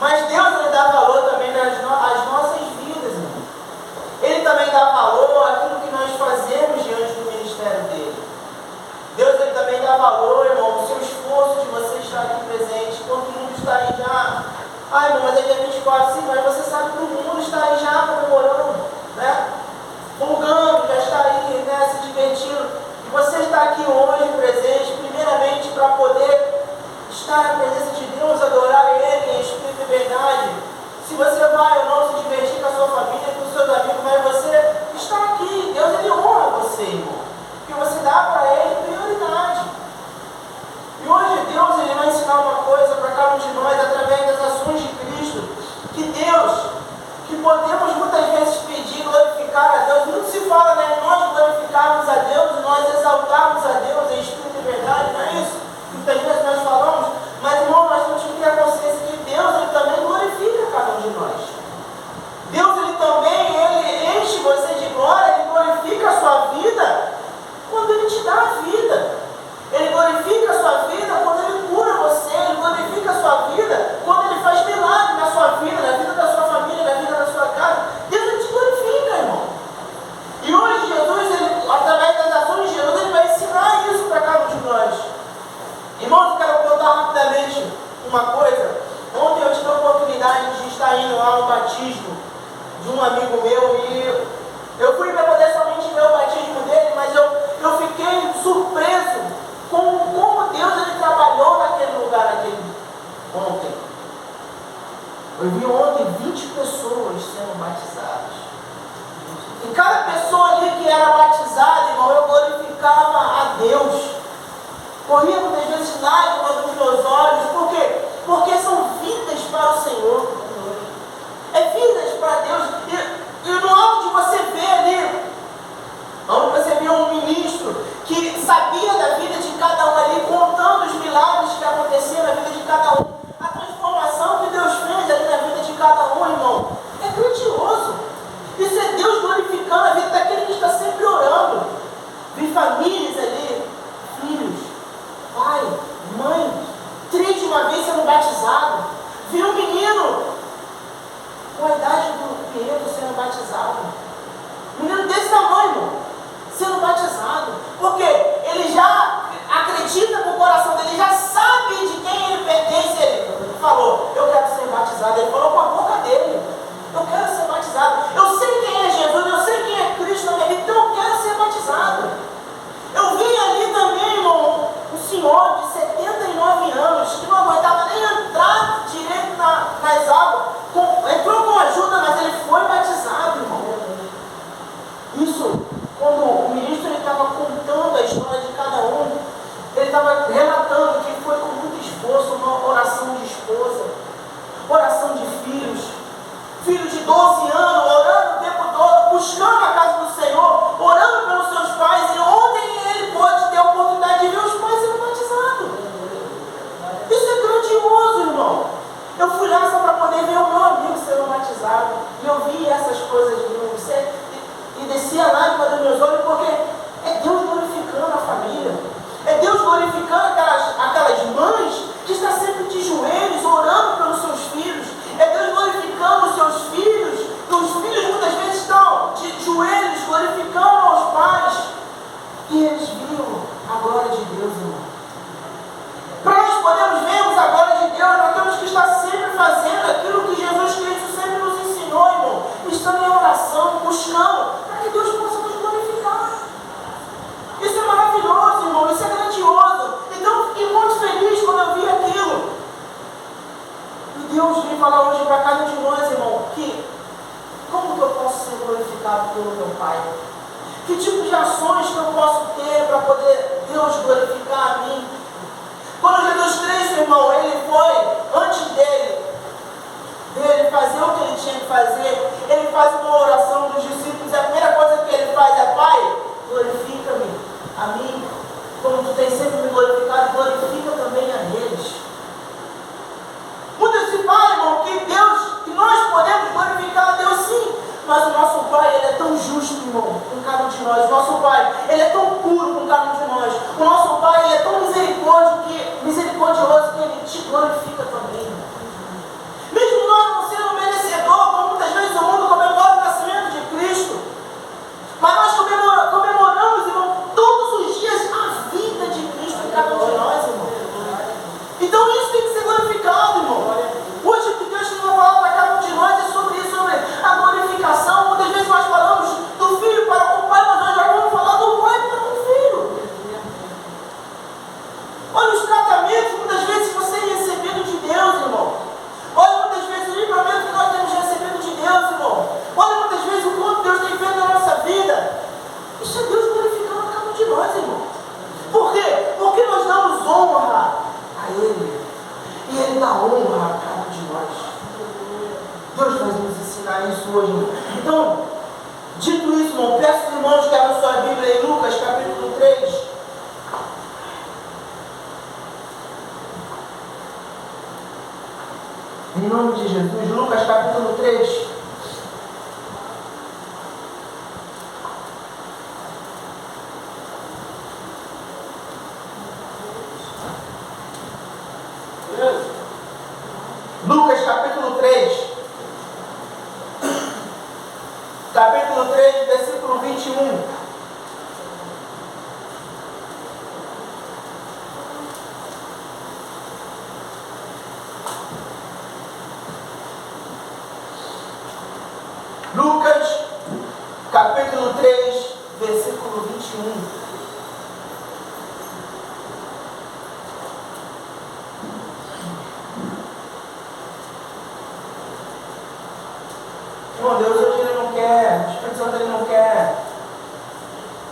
Mas Deus, ele dá valor também às nossas vidas, irmão. Ele também dá valor àquilo que nós fazemos diante do ministério dele. Deus, ele também dá valor, irmão, ao seu esforço de você estar aqui presente, enquanto o mundo está aí já. Ah, irmão, mas é dia 24, sim, mas você sabe que o mundo está aí já comemorando, né? Folgando, já está aí, né, se divertindo. E você está aqui hoje presente, primeiramente para poder estar na presença de Deus, adorar Ele em espírito e verdade. Se você vai ou não se divertir com a sua família, com os seus amigos, mas você está aqui, Deus, ele honra você, irmão, porque você dá para Ele prioridade. E hoje Deus, ele vai ensinar uma coisa para cada um de nós, através das ações de Cristo, que Deus, que podemos muitas vezes pedir, glorificar a Deus. Muito se fala, né, nós glorificarmos a Deus, nós exaltarmos a Deus em espírito e verdade, não é isso? Muitas vezes nós falamos, mas irmão, nós temos que ter a consciência que Deus, ele também glorifica cada um de nós. Deus, ele também, ele enche você de glória, ele glorifica a sua vida quando ele te dá a vida. Ele glorifica a sua vida quando ele cura você, ele glorifica a sua vida quando ele faz milagre na sua vida, na vida da sua família, na vida da sua casa. Deus, ele te glorifica, irmão. E hoje Jesus, ele, através das ações de Jesus, ele vai ensinar isso para cada um de nós. Irmãos, eu quero contar rapidamente uma coisa. Ontem eu tive a oportunidade de estar indo lá no batismo de um amigo meu e eu fui para poder somente ver o batismo dele, mas eu fiquei surpreso com como Deus, ele trabalhou naquele lugar ontem. Eu vi ontem 20 pessoas sendo batizadas. E cada pessoa ali que era batizada, irmão, eu glorificava a Deus. Corria muitas vezes lágrimas nos meus olhos. Por quê? Porque são vidas para o Senhor. É vidas para Deus. E no alto você vê ali, onde você vê um ministro que sabia da vida de cada um ali, contando os milagres que aconteciam na vida de cada um, a transformação que Deus fez ali na vida de cada um, irmão. É grandioso. Isso é Deus glorificando a vida daquele que está sempre orando. Vi famílias ali, filhos, pai, mãe, 3 de uma vez sendo batizado. Vi um menino com a idade do Pedro sendo batizado. Um menino desse tamanho, sendo batizado. Porque ele já acredita no coração dele, já sabe de quem ele pertence. Ele falou, eu quero ser batizado. Ele falou com a boca dele, eu quero ser batizado. Eu sei quem é Jesus, eu sei quem é Cristo na minha vida, então eu quero ser batizado. Eu vi ali também, irmão, um senhor de 79 anos, que não aguentava nem entrar direito nas águas. Entrou com ajuda, mas ele foi batizado, irmão. Isso, quando o ministro estava contando a história de cada um, ele estava relatando que foi com muito esforço, uma oração de esposa, oração de filhos de 12 anos, orando o tempo todo, buscando a casa do Senhor, orando pelos seus pais, e ontem ele pôde ter a oportunidade de ver os pais sendo batizados. Isso é grandioso, irmão. Eu fui lá só para poder ver o meu amigo sendo batizado, e eu vi essas coisas vindo, e descia a lágrima dos meus olhos, porque é Deus glorificando a família, é Deus glorificando aquelas mães que estão sempre de joelhos, orando pelos seus filhos, é Deus glorificando os seus filhos, que os filhos muitas vezes estão de joelhos, glorificando aos pais, e eles viram a glória de Deus, irmão. Para nós podermos vermos a glória de Deus, nós temos que estar sempre fazendo aquilo que Jesus Cristo sempre nos ensinou, irmão, estando em oração, buscando, para que Deus possa nos glorificar. Isso é maravilhoso, irmão, isso é grandioso. Então eu fiquei muito feliz quando eu vi aquilo. E Deus vem falar hoje para cada um de nós, irmão, que como que eu posso ser glorificado pelo meu Pai? Que tipo de ações que eu posso ter para poder Deus glorificar a mim? Quando Jesus Cristo, irmão, ele foi, antes dele fazer o que ele tinha que fazer, ele faz uma oração dos discípulos, e a primeira coisa que ele faz é: Pai, glorifica-me a mim, como tu tens sempre me glorificado, glorifica também a eles. Muitos se falam, irmão, que nós podemos glorificar a Deus, sim, mas o nosso Pai, ele é tão justo, irmão, com cada um de nós. O nosso Pai, ele é tão puro com cada um de nós. O nosso Pai, ele é tão misericordioso que ele te glorifica também, irmão. Mesmo nós não sendo merecedor, como muitas vezes o mundo comemora o nascimento de Cristo, mas nós comemoramos, irmão, todos os dias a vida de Cristo em cada um de nós, irmão. Então isso tem que ser glorificado, irmão. Hoje o que Deus tem falado para cada um de nós é sobre isso, sobre a glorificação. Muitas vezes nós falamos do filho para o pai, mas nós já vamos falar do pai para o filho. Olha os tratamentos, muitas vezes você tem recebido de Deus, irmão. Olha muitas vezes o livramento que nós temos recebido de Deus, irmão. Olha muitas vezes o quanto Deus tem feito na nossa vida. Isso é Deus glorificando a cada um de nós, irmão. Por quê? Porque nós damos honra a Ele. E Ele dá honra a cada um de nós. Deus vai nos ensinar isso hoje, irmão. Então, dito isso, irmão, peço aos irmãos que abram sua Bíblia em Lucas, capítulo 3. Em nome de Jesus, Lucas capítulo 3. Lucas capítulo 3. Capítulo 3, versículo 21. Lucas, capítulo 3, versículo 21. Irmão, Deus hoje Ele não quer, o Espírito Santo Ele não quer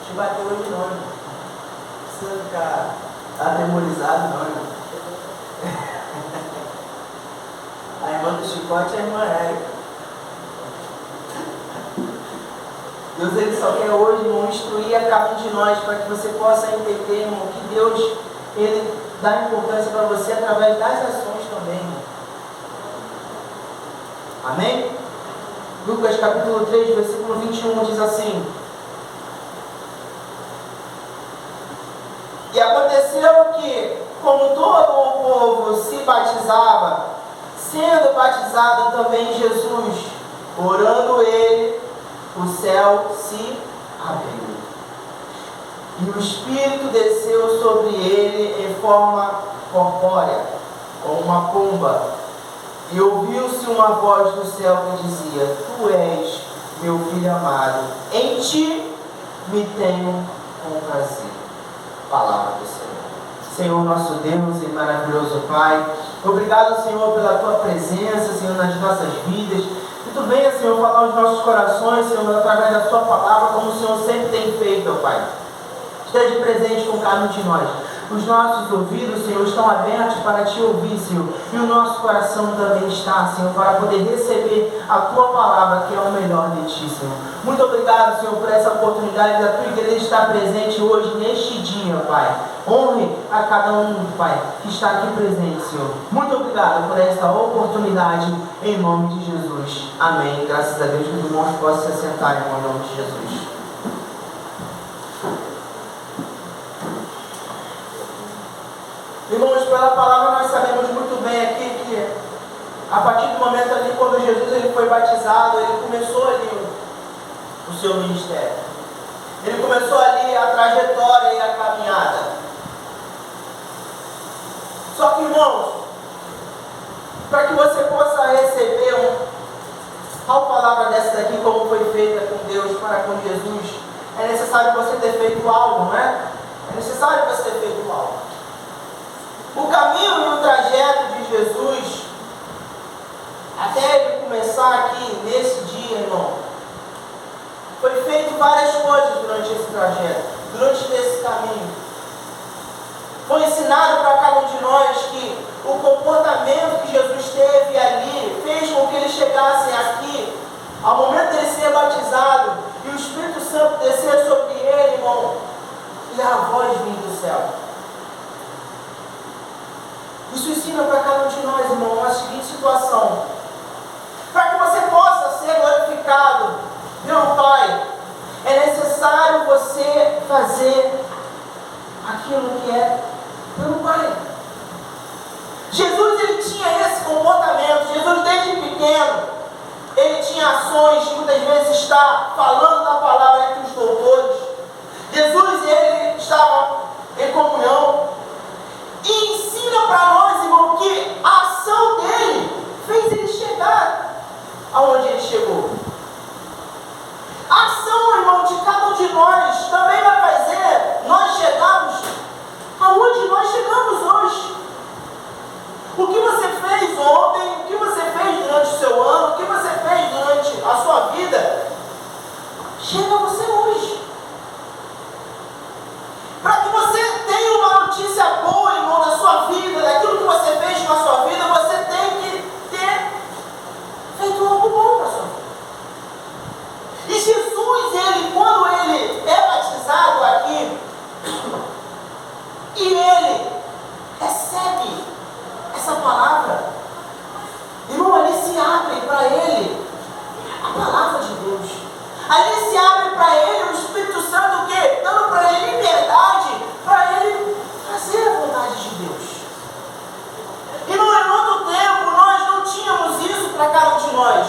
te bater hoje não, irmão. Não precisa ficar atemorizado não, irmão. A irmã do chicote é a irmã Érica. Deus Ele só quer hoje, irmão, instruir a cada um de nós para que você possa entender, irmão, que Deus Ele dá importância para você através das ações também, irmão. Amém? Lucas capítulo 3, versículo 21 diz assim: E aconteceu que, como todo o povo se batizava, sendo batizado também Jesus, orando ele, o céu se abriu. E o Espírito desceu sobre ele em forma corpórea, como uma pomba. E ouviu-se uma voz do céu que dizia: Tu és meu filho amado, em ti me tenho prazer. Palavra do Senhor. Senhor nosso Deus e maravilhoso Pai, obrigado, Senhor, pela Tua presença, Senhor, nas nossas vidas. Que Tu venha, Senhor, falar aos nossos corações, Senhor, através da Tua palavra, como o Senhor sempre tem feito, ó Pai. Esteja presente com cada um de nós. Os nossos ouvidos, Senhor, estão abertos para Te ouvir, Senhor. E o nosso coração também está, Senhor, para poder receber a Tua palavra, que é o melhor de Ti, Senhor. Muito obrigado, Senhor, por essa oportunidade da Tua igreja estar presente hoje, neste dia, Pai. Honre a cada um, Pai, que está aqui presente, Senhor. Muito obrigado por essa oportunidade, em nome de Jesus. Amém. Graças a Deus que os irmãos possam se assentar, em nome de Jesus. Irmãos, pela palavra nós sabemos muito bem aqui que a partir do momento ali, quando Jesus ele foi batizado, ele começou ali o seu ministério. Ele começou ali a trajetória e a caminhada. Só que, irmãos, para que você possa receber tal palavra dessa daqui, como foi feita com Deus para com Jesus, é necessário você ter feito algo, não é? É necessário você ter feito algo. O caminho e o trajeto de Jesus, até ele começar aqui nesse dia, irmão, foi feito várias coisas durante esse trajeto, durante esse caminho. Foi ensinado para cada um de nós que o comportamento que Jesus teve ali fez com que ele chegasse aqui, ao momento de ele ser batizado, e o Espírito Santo descer sobre ele, irmão, e a voz vinha do céu. Isso ensina para cada um de nós, irmão, a seguinte situação: para que você possa ser glorificado pelo Pai, é necessário você fazer aquilo que é pelo Pai. Jesus pregações, muitas vezes está falando da palavra entre os doutores. Jesus, ele estava em comunhão e ensina para nós, irmão, que a ação dele fez ele chegar aonde ele chegou. A ação, irmão, de cada um de nós também vai fazer nós chegarmos aonde nós chegamos hoje. O que você fez ontem, o que você fez durante o seu ano, o que você fez durante a sua vida, chega a você hoje. Para que você tenha uma notícia boa, irmão, da sua vida, daquilo que você fez na sua vida, você tem que ter feito algo bom para a sua vida. E Jesus, ele, quando ele é batizado aqui, e ele recebe essa palavra, irmão, ali se abre para ele a palavra de Deus. Ali se abre para ele o Espírito Santo, o quê? Dando para ele liberdade, para ele fazer a vontade de Deus. E no outro tempo nós não tínhamos isso para cada um de nós.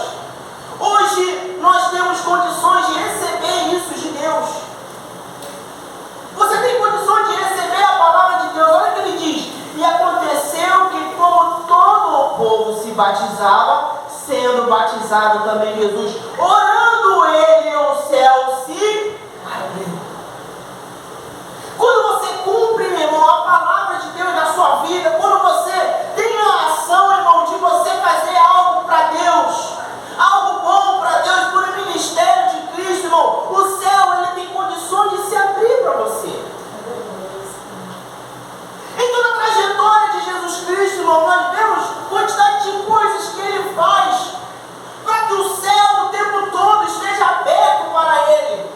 Hoje nós temos condições de receber isso de Deus. Você tem condições de receber a palavra de Deus. Olha o que ele diz. E aconteceu que, como todo o povo se batizava, sendo batizado também Jesus, orando ele, o céu se abriu. Quando você cumpre, meu irmão, a palavra de Deus na sua vida, quando você tem a ação, irmão, de você fazer algo para Deus, algo bom para Deus, por um ministério de Cristo, irmão, o céu, ele tem condições de se abrir para você. Em toda a trajetória de Jesus Cristo, irmão, nós vemos quantidade de coisas que ele faz para que o céu o tempo todo esteja aberto para ele.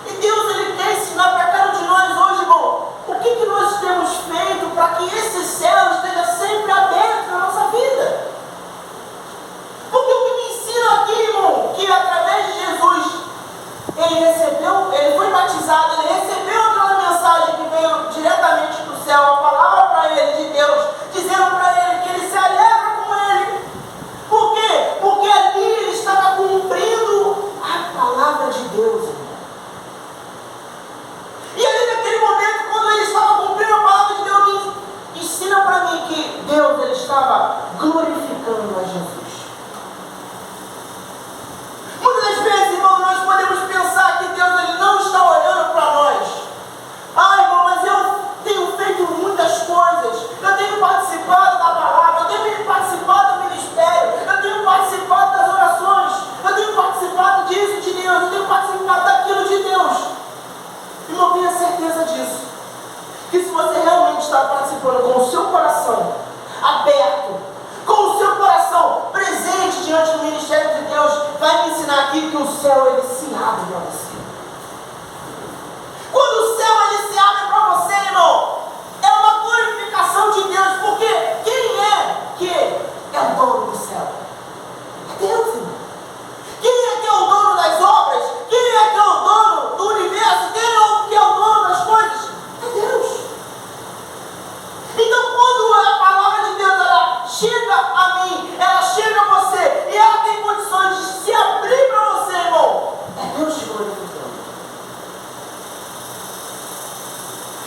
E Deus, ele quer ensinar para cada um de nós hoje, irmão, o que nós temos feito para que esse céu esteja sempre aberto na nossa vida. Porque o que me ensina aqui, irmão, que através de Jesus, ele foi batizado, ele recebeu aquela mensagem que veio diretamente do céu, a palavra para ele de Deus, dizendo para ele que ele se alegra com ele. Por quê? Porque ali ele estava cumprindo a palavra de Deus, irmão. E ali naquele momento, quando ele estava cumprindo a palavra de Deus, ensina para mim que Deus, ele estava glorificando a Jesus. Muitas das vezes, irmão, nós podemos pensar que Deus, ele não está olhando para nós. Ah, irmão, mas eu tenho feito muitas coisas. Eu tenho participado da palavra, eu tenho participado do ministério, eu tenho participado das orações, eu tenho participado disso de Deus, eu tenho participado daquilo de Deus. Irmão, tenha certeza disso. Que se você realmente está participando com o seu coração aberto, com o seu coração presente diante do ministério de Deus, vai me ensinar aqui que o céu, ele se abre para você. Quando o céu, ele se abre para você, irmão, é uma glorificação de Deus, porque quem é que é o dono do céu? É Deus, irmão. Quem é que é o dono das obras? Quem é que é o dono do universo? Quem é que é o dono das coisas? É Deus. Então, quando a palavra de Deus, ela chega a mim, ela chega a você, e ela tem condições de se abrir para você, irmão, é Deus te glorificando.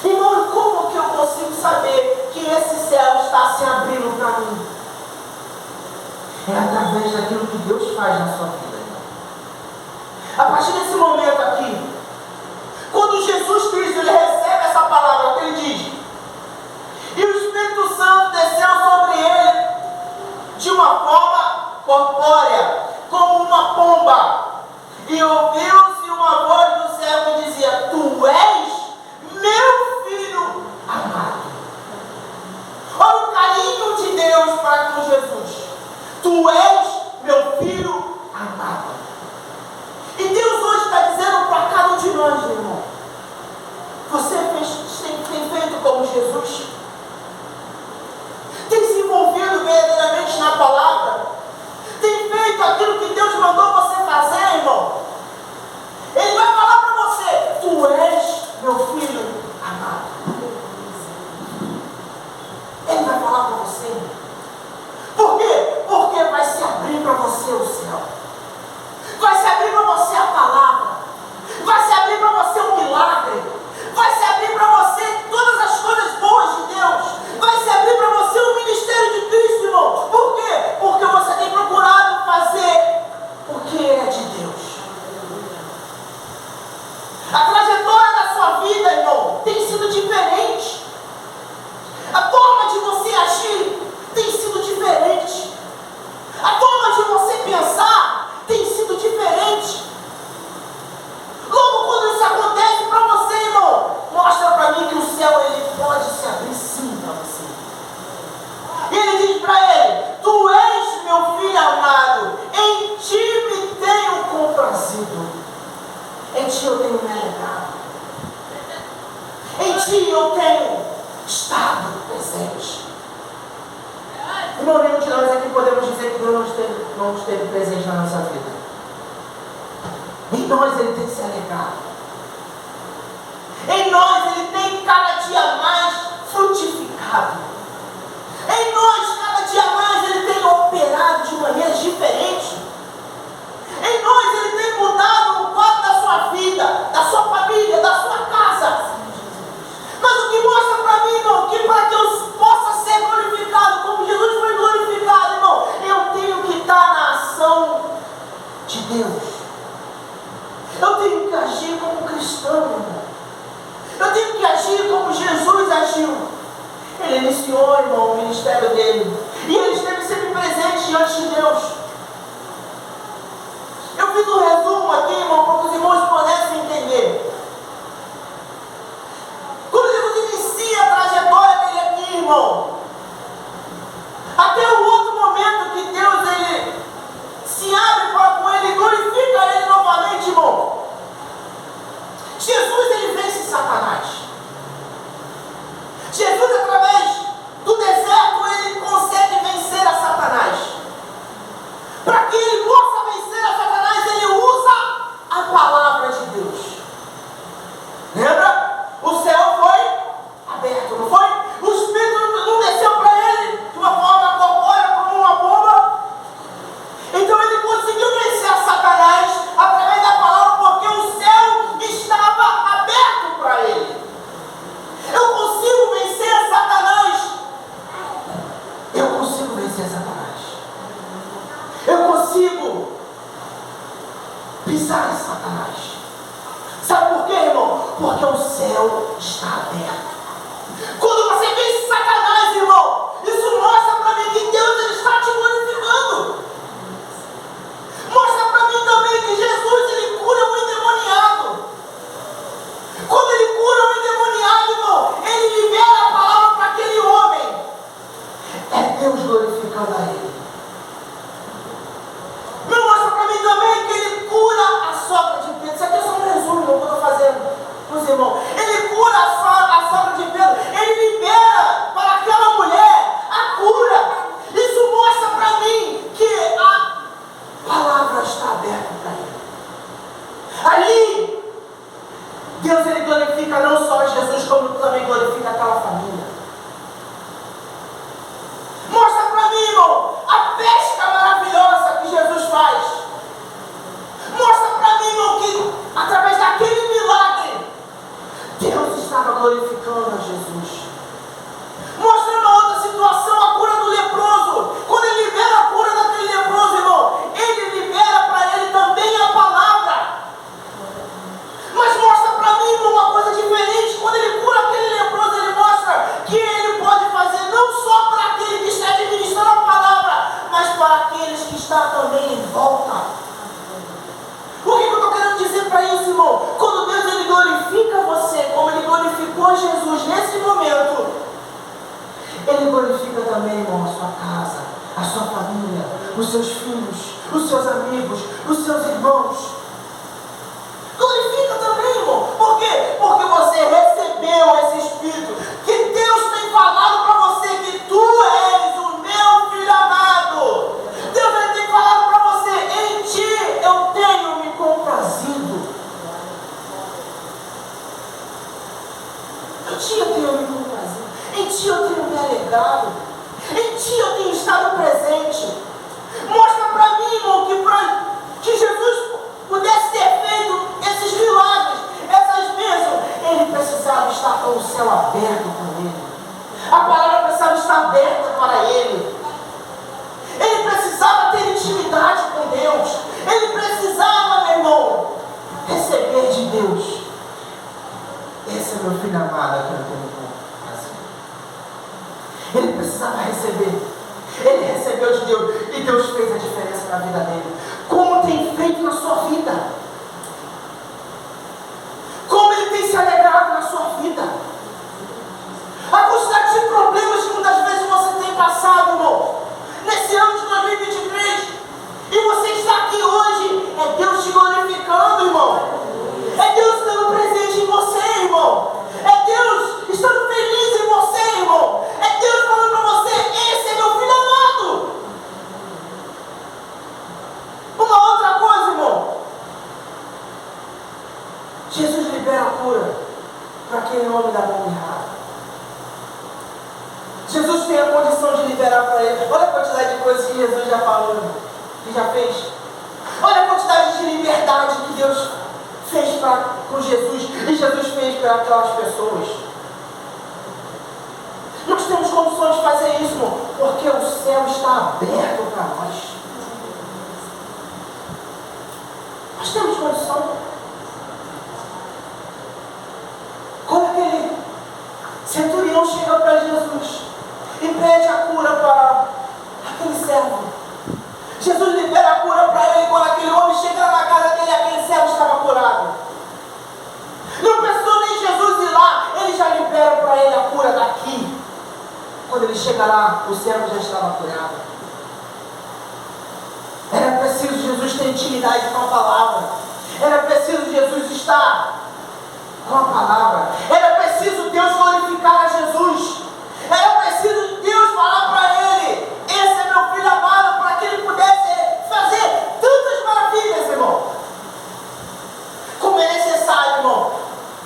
Irmão, como que eu consigo saber que esse céu está se abrindo para mim? É através daquilo que Deus faz na sua vida, irmão. A partir desse momento aqui, quando Jesus Cristo, ele recebe essa palavra, que ele diz, e o Espírito Santo desceu sobre ele de uma forma corpórea, como uma pomba, e ouviu-se uma voz do céu que dizia: Tu és meu filho amado. Olha o carinho de Deus para com Jesus. Tu és meu filho amado. E Deus hoje está dizendo para cada um de nós, meu irmão, você tem feito como Jesus? Tem se envolvido verdadeiramente na palavra? Tem feito aquilo que Deus mandou você fazer, irmão? Ele vai falar para você: Tu és meu filho amado. Ele vai falar para você. Por quê? Porque vai se abrir Ti eu tenho me alegrado. Em Ti eu tenho estado presente. Irmão, nenhum de nós aqui podemos dizer que Deus não esteve presente na nossa vida. Em nós Ele tem se alegrado. Em nós Ele tem cada dia mais frutificado. Em nós cada dia mais Ele tem operado de maneiras diferentes. Em nós Ele tem mudado o quadro da sua vida, da sua família, da sua casa. Mas o que mostra para mim, irmão, que para que eu possa ser glorificado como Jesus foi glorificado, irmão, eu tenho que estar na ação de Deus. Eu tenho que agir como cristão, irmão. Eu tenho que agir como Jesus agiu. Ele iniciou, irmão, o ministério dele. E ele esteve sempre presente diante de Deus. Eu fiz um resumo aqui, irmão, para que os irmãos pudessem entender. Quando Jesus inicia a trajetória dele aqui, irmão, até o outro momento que Deus ele se abre para com ele e glorifica ele novamente, irmão. Jesus ele vence Satanás. Jesus, através do deserto, ele consegue vencer a Satanás. Para que ele possa vencer a Satanás, ele usa a palavra de Deus. Lembra? O céu foi aberto, não foi? O Espírito não desceu para ele de uma forma corpórea como uma bomba. Então ele conseguiu vencer a Satanás através da palavra, porque o céu estava aberto para ele. Eu consigo vencer Satanás. Eu consigo vencer Satanás. Eu consigo pisar em Satanás. Sabe por quê, irmão? Porque o céu está aberto. Quando você vence Satanás, irmão, isso mostra para mim que Deus ele está te glorificando. Mostra para mim também que Jesus ele cura o endemoniado. Quando ele cura o endemoniado, irmão, ele libera a palavra para aquele homem. É Deus glorificando a ele. Me mostra para mim também que ele cura a sogra de Pedro. Isso aqui é só um resumo que eu estou fazendo para os irmãos. Ele cura a sogra de Pedro. Ele libera para aquela mulher a cura. Isso mostra para mim que a palavra está aberta para ele. Ali, Deus ele glorifica não só Jesus, como também glorifica aquela família. Mostra para mim, irmão, a pesca maravilhosa que Jesus faz. Mostra para mim, irmão, que através daquele milagre, Deus estava glorificando a Jesus. Mostra uma outra situação, a cura do leproso. Quando ele libera a cura daquele leproso, irmão, ele libera para ele também a palavra. Mas mostra para mim, irmão, uma coisa diferente. Quando ele cura aquele leproso, ele mostra que ele pode fazer não só para aquele que está administrando a palavra, mas para aqueles que estão também em volta. O que eu estou querendo dizer para isso, irmão? Quando Deus ele glorifica você, como ele glorificou Jesus nesse momento, ele glorifica também, irmão, a sua casa, a sua família, os seus filhos, os seus amigos, os seus irmãos. Glorifica também, irmão. Por quê? Porque você recebeu esse Espírito. Que Deus tem falado para você que tu és o meu filho amado. Deus ele tem falado para você, em ti eu tenho me comprazido. Em ti eu tenho me comprazido. Em ti eu tenho me alegrado. Em ti eu tenho estado presente. Mostra para mim, irmão, que Jesus pudesse ter feito esses milagres, essas bênçãos, ele precisava estar com o céu aberto para ele. A palavra precisava estar aberta para ele. Ele precisava ter intimidade com Deus. Ele precisava, meu irmão, receber de Deus. Esse é meu filho amado que eu tenho prazer. Ele precisava receber. Ele recebeu de Deus e Deus fez a diferença na vida dele. Como tem feito na sua vida? Como ele tem se alegrado na sua vida? A quantidade de problemas que muitas vezes você tem passado, irmão, nesse ano de 2023, e você está aqui hoje, é Deus te glorificando, irmão. É Deus estando presente em você, irmão. É Deus estando feliz em você, irmão. É Deus falando para você: esse é meu filho amado. Uma outra coisa, irmão. Jesus libera a cura para aquele homem da mão errada. Jesus tem a condição de liberar para ele. Olha a quantidade de coisas que Jesus já falou, irmão, que já fez. Olha a quantidade de liberdade que Deus fez com Jesus, e Jesus fez para aquelas pessoas. Nós temos condições de fazer isso, irmão, porque o céu está aberto para nós. Nós temos condição. Quando aquele centurião chega para Jesus e pede a cura para aquele servo, Jesus libera a cura para ele. Quando aquele homem chega na casa dele, aquele servo estava curado. Não precisou nem Jesus ir lá, ele já libera para ele a cura daqui. Quando ele chega lá, o servo já estava curado. Era preciso Jesus ter intimidade com a palavra. Era preciso Jesus estar com a palavra. Era preciso Deus glorificar a Jesus. Era preciso Deus falar para ele: esse é meu filho amado, para que ele pudesse fazer tantas maravilhas, irmão. Como é necessário, irmão,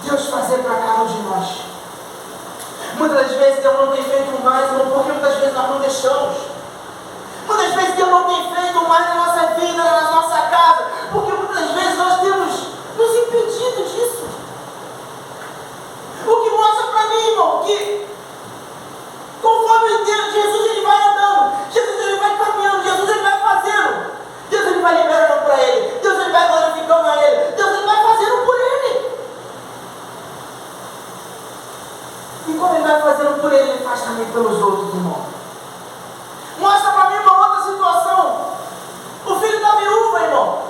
Deus fazer para cada um de nós. Muitas das vezes Deus não tem feito mais, irmão, porque muitas vezes nós não deixamos. Muitas vezes Deus não tem feito mais na nossa vida, na nossa casa, porque muitas vezes nós temos nos impedido disso. O que mostra para mim, irmão, que conforme Deus, Jesus ele vai andando, Jesus ele vai caminhando, Jesus ele vai fazendo, Deus ele vai liberando para ele, Deus ele vai glorificando a ele, Deus ele vai fazendo por ele. E como ele vai fazendo por ele, ele faz também pelos outros, irmão. Mostra para mim uma outra situação. O filho da viúva, irmão.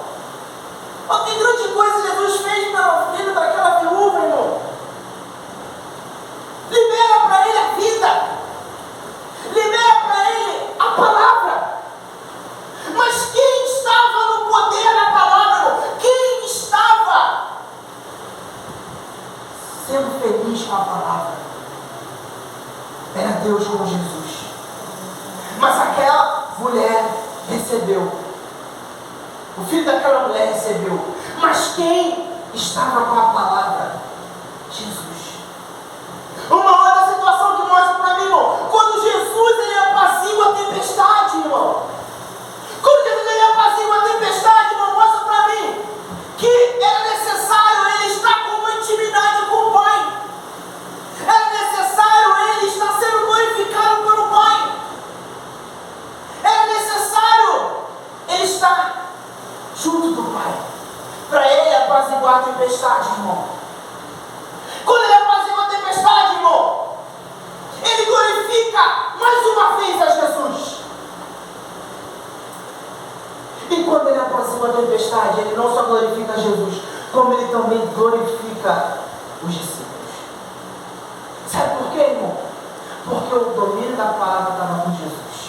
Olha que grande coisa Jesus fez pelo filho daquela viúva, irmão. Libera para ele a vida. Libera para ele a palavra. Mas quem estava no poder da palavra, irmão? Quem estava sendo feliz com a palavra? Era Deus com Jesus. Mas aquela mulher recebeu. O filho daquela mulher recebeu. Mas quem estava com a palavra? Jesus. Uma outra situação que mostra para mim, irmão, quando Jesus ele apazigua a tempestade, irmão. Quando Jesus ele apazigua a tempestade, irmão, mostra para mim que era necessário ele estar com uma intimidade com o Pai. Era necessário ele estar sendo glorificado pelo Pai. Era necessário ele estar junto do Pai, para ele apaziguar a tempestade, irmão. Quando ele apazigua a tempestade, irmão, ele glorifica mais uma vez a Jesus. E quando ele apazigua a tempestade, ele não só glorifica a Jesus, como ele também glorifica os discípulos. Sabe por quê, irmão? Porque o domínio da palavra estava com Jesus.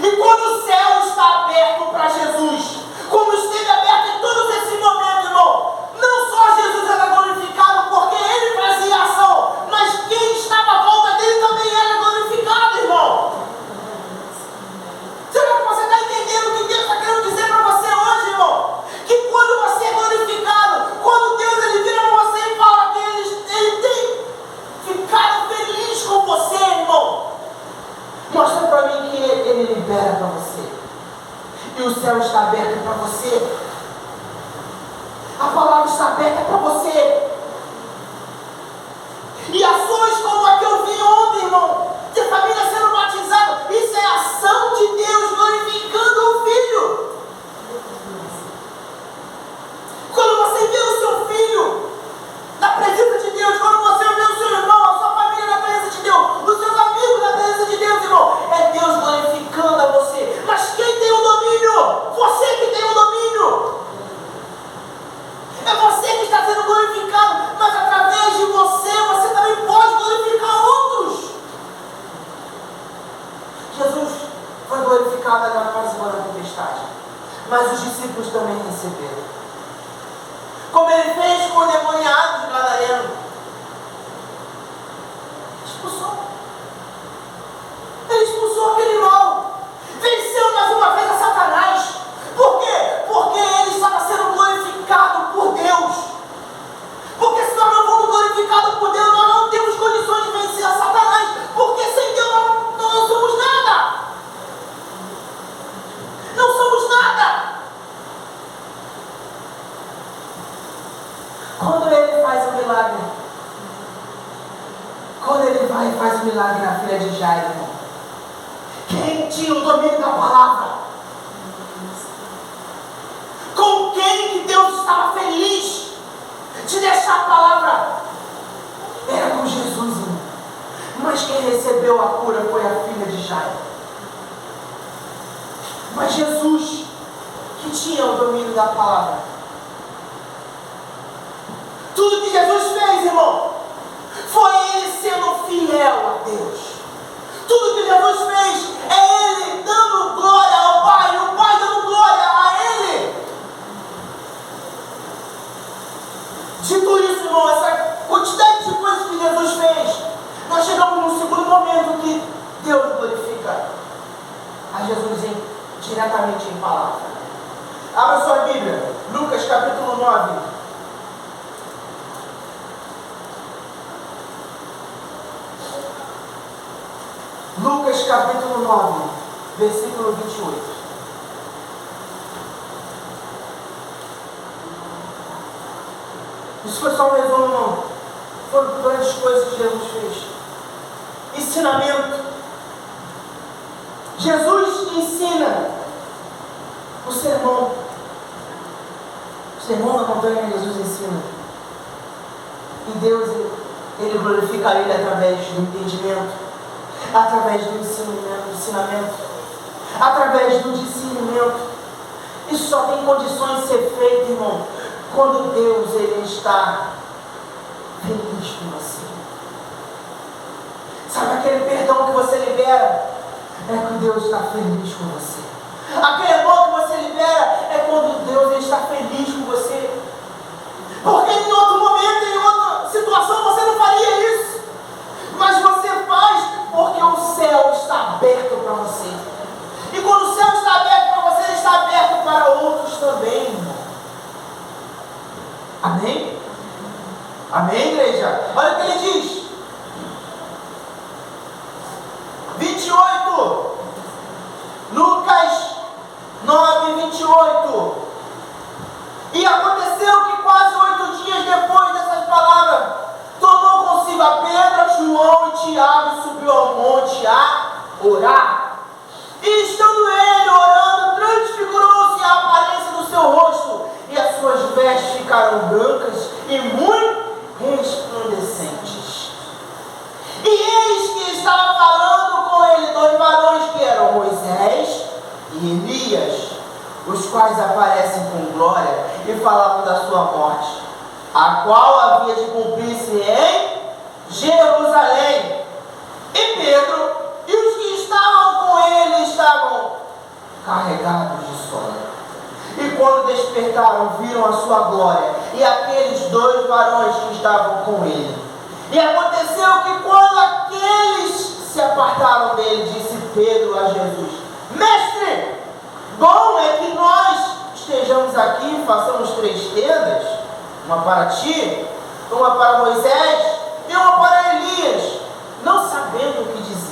E quando o céu está aberto para Jesus, como esteve aberto em todos esses momentos, irmão, não só Jesus era glorificado porque ele fazia ação, mas quem estava à volta dele também era glorificado, irmão. Será que você está entendendo o que Deus está querendo dizer para você hoje, irmão? Que quando você é glorificado, quando Deus ele vira para você e fala que ele tem ficado feliz com você, irmão, mostra para mim que ele libera para você. E o céu está aberto para você. A palavra está aberta para você. E ações como a que eu vi ontem, irmão, de família sendo batizada, isso é ação de Deus glorificando o Filho. Quando você vê o seu filho na presença de Deus, quando você vê o seu irmão, a sua família na presença de Deus, os seus amigos na presença de Deus, irmão, é Deus glorificando a você. Mas quem tem o domínio? Você que tem o domínio. É você que está sendo glorificado, mas através de você, você também pode glorificar outros. Jesus foi glorificado na apaziguação da tempestade, mas os discípulos também receberam. ele fez com o endemoniado de Gadareno? Expulsou. Ele expulsou aquele mal. Venceu mais uma vez a Satanás. Por quê? Porque ele estava sendo glorificado por Deus. Porque se nós não formos glorificados por Deus, nós não temos condições de vencer a Satanás. Porque sem Deus nós não somos nada. Não somos nada. Quando ele faz o milagre, quando ele vai e faz o milagre na filha de Jairo, quem tinha o domínio da palavra? Com quem que Deus estava feliz de deixar a palavra? Era com Jesus, irmão. Mas quem recebeu a cura foi a filha de Jairo. Mas Jesus, que tinha o domínio da palavra, tudo que Jesus fez, irmão, foi ele sendo fiel a Deus. Tudo que Jesus fez é ele dando glória ao Pai, e o Pai dando glória a ele. Dito isso, irmão, essa quantidade de coisas que Jesus fez, nós chegamos num segundo momento que Deus glorifica a Jesus diretamente em palavra. Abra sua Bíblia, Lucas capítulo 9. Lucas capítulo 9, versículo 28. Isso foi só um resumo, irmão. Foram grandes coisas que Jesus fez. Ensinamento. Jesus ensina o sermão. O sermão da montanha que Jesus ensina. E Deus, ele glorifica ele através do entendimento, através do ensinamento, através do discernimento. Isso só tem condições de ser feito, irmão, quando Deus ele está feliz com você. Sabe aquele perdão que você libera? É que Deus está feliz com você. Aquele amor que você libera é quando Deus ele está feliz com você. Porque em outro momento, em outra situação, você não faria isso. Mas você faz porque o céu está aberto para você. E quando o céu está aberto para você, ele está aberto para outros também, irmão. Amém? Amém, igreja? Olha o que ele diz. 28. Lucas 9, 28. E aconteceu que quase 8 dias depois dessas palavras, tomou consigo a Pedro, João e Tiago e subiu ao monte a orar. E estando ele orando, transfigurou-se a aparência do seu rosto, e as suas vestes ficaram brancas e muito resplandecentes. E eis que estava falando com ele 2 varões que eram Moisés e Elias, os quais aparecem com glória e falavam da sua morte, a qual havia de cumprir-se em Jerusalém. E Pedro e os que estavam com ele estavam carregados de sono. E quando despertaram, viram a sua glória e aqueles 2 varões que estavam com ele. E aconteceu que quando aqueles se apartaram dele, disse Pedro a Jesus: Mestre, bom é que nós estejamos aqui e façamos 3 tendas, uma para ti, uma para Moisés e uma para Elias, não sabendo o que dizia.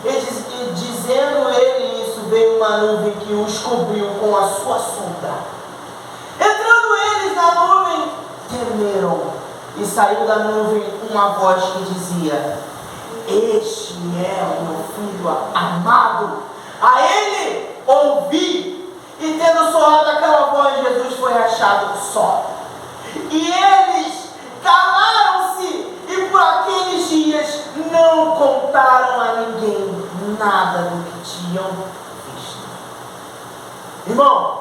E dizendo ele isso, veio uma nuvem que os cobriu com a sua sombra. Entrando eles na nuvem, temeram, e saiu da nuvem uma voz que dizia: Este é o meu filho amado, a ele ouvi. E tendo soado aquela voz, Jesus foi achado só. E eles calaram-se, e por aqueles dias não contaram a ninguém nada do que tinham visto. Irmão,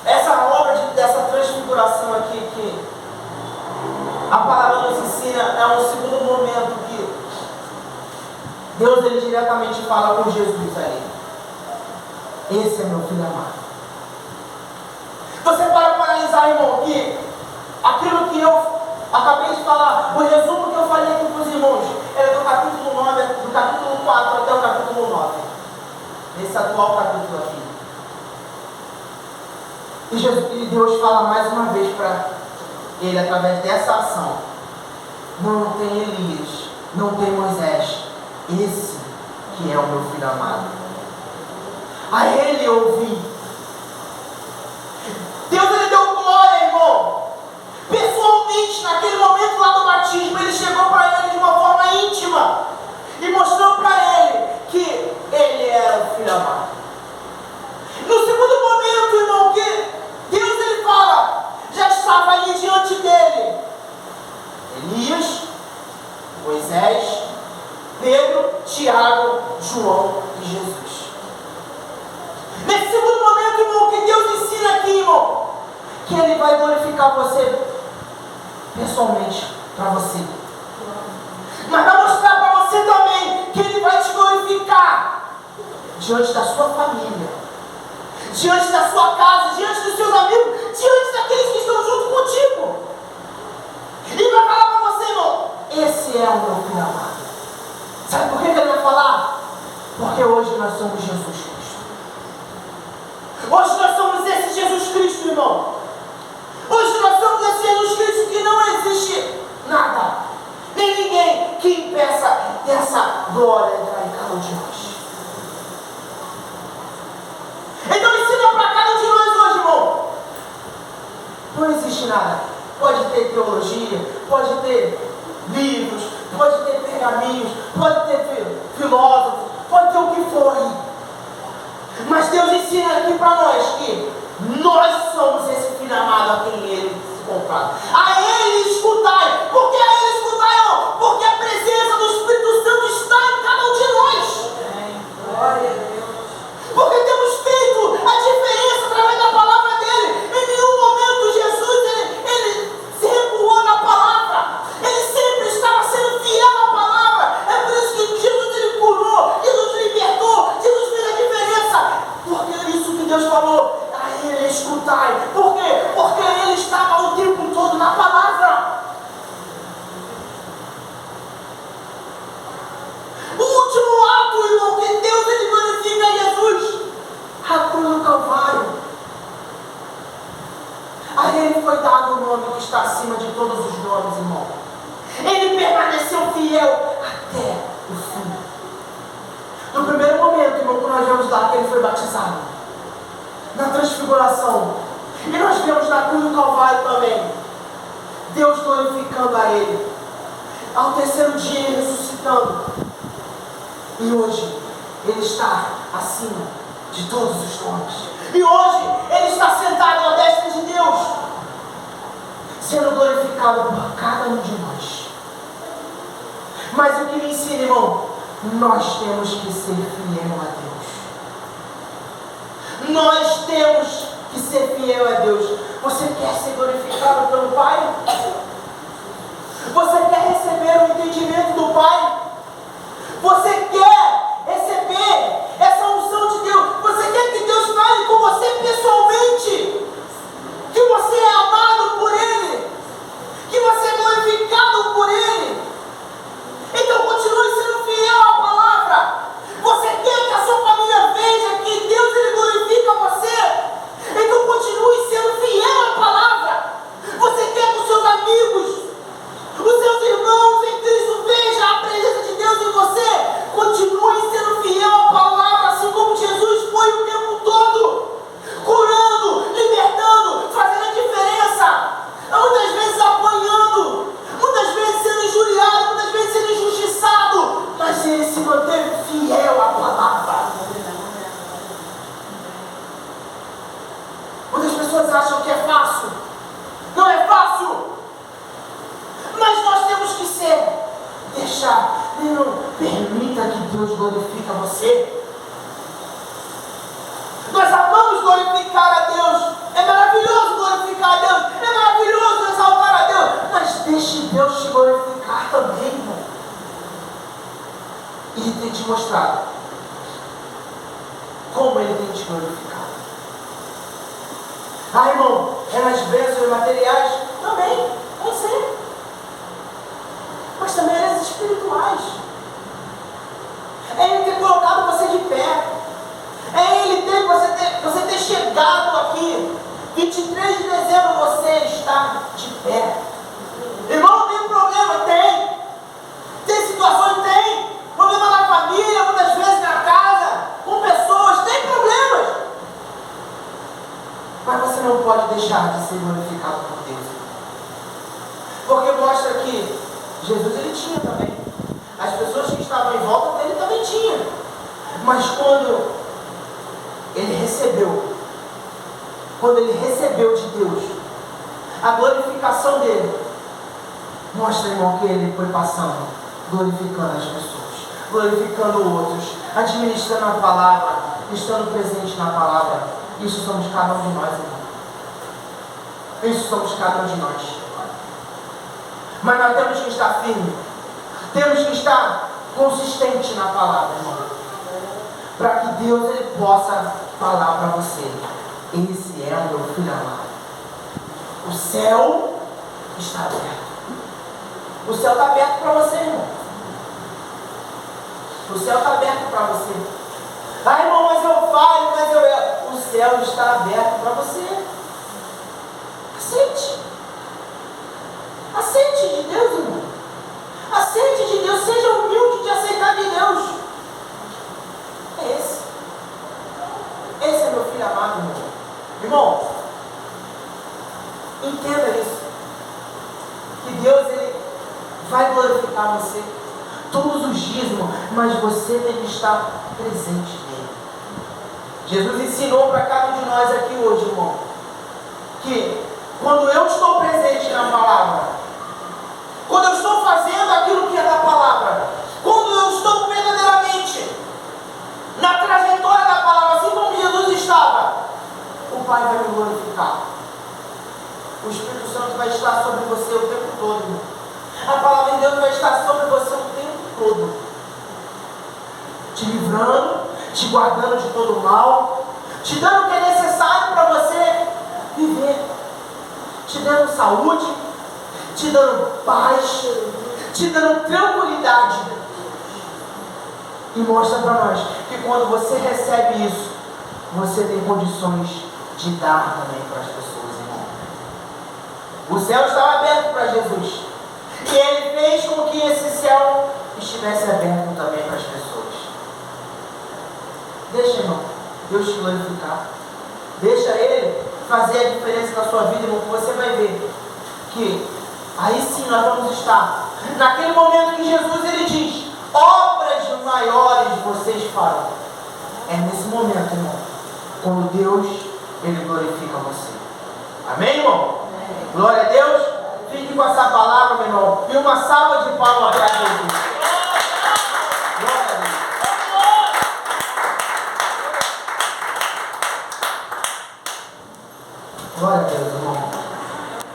essa obra dessa transfiguração aqui, que a palavra nos ensina, é um segundo momento que Deus ele diretamente fala com Jesus ali. Esse é meu filho amado. Você para analisar, irmão, que aquilo que eu acabei de falar, o resumo que eu falei aqui para os irmãos, era do capítulo 9, do capítulo 4 até o capítulo 9. Nesse atual capítulo aqui. E Deus fala mais uma vez para ele, através dessa ação: não tem Elias, não tem Moisés, esse que é o meu filho amado. A ele ouvi. Deus, ele deu glória, irmão. Pessoalmente, naquele momento lá do batismo, ele chegou para ele de uma forma íntima e mostrou para ele que ele era o filho amado. No segundo momento, irmão, que Deus, ele fala, já estava ali diante dele Elias, Moisés, Pedro, Tiago, João e Jesus. Nesse segundo momento, irmão, que Deus ensina aqui, irmão, que ele vai glorificar você pessoalmente, para você. Mas vai mostrar para você também que ele vai te glorificar diante da sua família, diante da sua casa, diante dos seus amigos, diante daqueles que estão junto contigo. E vai falar para você, irmão, esse é o meu filho amado. Sabe por que ele vai falar? Porque hoje nós somos Jesus Cristo. Hoje nós somos esse Jesus Cristo, irmão. Hoje nós somos esse Jesus Cristo que não existe nada, nem ninguém que impeça dessa glória entrar em cada um de nós. Então ensina para cada um de nós hoje, irmão. Não existe nada. Pode ter teologia, pode ter livros, pode ter pergaminhos, pode ter filósofos, pode ter o que for aí. Mas Deus ensina aqui para nós que nós somos esse filho amado a quem ele se compara. A ele escutai. Por que a ele escutai, irmão? Porque a presença do Espírito Santo está em cada um de nós. Glória a Deus. Porque temos feito a diferença através da palavra dele. Em nenhum momento Jesus ele se recuou na palavra. Ele sempre estava sendo fiel à palavra. É por isso que Jesus ele curou, Jesus libertou, Jesus fez a diferença. Porque é isso que Deus falou. A ele escutai. Por quê? Porque ele estava o tempo todo na palavra. O último ato, irmão, que Deus ele glorifica é Jesus, a cruz do Calvário. A ele foi dado o nome que está acima de todos os nomes, irmão. Ele permaneceu fiel até o fim. No primeiro momento, irmão, que nós vemos lá que ele foi batizado, na transfiguração, e nós vemos na cruz do Calvário também, Deus glorificando a ele. Ao terceiro dia ele ressuscitando. E hoje ele está acima de todos os nomes. E hoje ele está sentado à destra de Deus, sendo glorificado por cada um de nós. Mas o que me ensina, irmão? Nós temos que ser fiel a Deus. Nós temos que ser fiel a Deus. Você quer ser glorificado pelo Pai? Você quer receber o entendimento do Pai? Você quer receber essa unção de Deus? Você quer que Deus fale com você pessoalmente? Que você é amado por Ele? Que você é glorificado por Ele? Então continue sendo fiel à palavra. Você quer que a sua família veja que Deus ele glorifica você? Então continue sendo fiel à palavra. Você quer que os seus amigos, os seus irmãos em Cristo vejam a presença de Deus em você? Continue sendo fiel à palavra, assim como Jesus foi o tempo todo, curando, libertando, fazendo a diferença. Muitas vezes apanhando, muitas vezes sendo injuriado, muitas vezes sendo injustiçado, mas ele se manteve fiel à palavra. Muitas pessoas acham que é fácil. Não é fácil. Mas nós temos que deixar. Não permita que Deus glorifique você. Nós amamos glorificar a Deus. É maravilhoso glorificar a Deus. É maravilhoso exaltar a Deus. Mas deixe Deus te glorificar também, irmão. Ele tem te mostrado como Ele tem te glorificado. Ah, irmão, É nas bênçãos materiais? Também, eu sei. Mas também é nas espirituais. É Ele ter colocado você de pé. É Ele ter você ter chegado aqui. 23 de dezembro você está de pé. Irmão, tem problema? Tem. Tem situações? Tem. Problema na família, muitas vezes na casa, com pessoas, tem problemas. Mas você não pode deixar de ser glorificado por Deus. Porque mostra que Jesus ele tinha também. As pessoas que estavam em volta dele também tinham. Mas quando ele recebeu de Deus a glorificação dele, mostra, irmão, que ele foi passando, glorificando as pessoas, glorificando outros, administrando a palavra, estando presente na palavra. Isso somos cada um de nós, irmão. Isso somos cada um de nós. Mas nós temos que estar firmes, temos que estar consistente na palavra, irmão, para que Deus ele possa falar para você: esse é o meu filho amado. O céu está aberto. O céu está aberto para você, irmão. O céu está aberto para você. Ah, irmão, mas eu falho, mas eu erro. O céu está aberto para você. Aceite. Aceite de Deus, irmão. Aceite de Deus. Seja humilde de aceitar de Deus. É esse. Esse é meu filho amado, irmão. Irmão, entenda isso. Que Deus, ele vai glorificar você todos os dias, irmão. Mas você tem que estar presente nele. Jesus ensinou para cada um de nós aqui hoje, irmão, que quando eu estou presente na palavra, quando eu estou fazendo aquilo que é da palavra, quando eu estou verdadeiramente na trajetória da palavra, assim como Jesus estava, o Pai vai me glorificar. O Espírito Santo vai estar sobre você o tempo todo, irmão. A palavra de Deus vai estar sobre você o tempo todo, te livrando, te guardando de todo mal, te dando o que é necessário para você viver, te dando saúde, te dando paz, te dando tranquilidade. E mostra para nós que quando você recebe isso, você tem condições de dar também para as pessoas, irmão. O céu estava aberto para Jesus, e Ele fez com que esse céu estivesse aberto também para as pessoas. Deixa, irmão, Deus te glorificar. Deixa Ele fazer a diferença na sua vida, irmão, que você vai ver que aí sim nós vamos estar naquele momento que Jesus ele diz: obras maiores vocês farão. É nesse momento, irmão, quando Deus ele glorifica você. Amém, irmão? Amém. Glória a Deus. Fique com essa palavra, meu irmão, e uma salva de palmas para Jesus. Glória a Deus. Glória a Deus, irmão.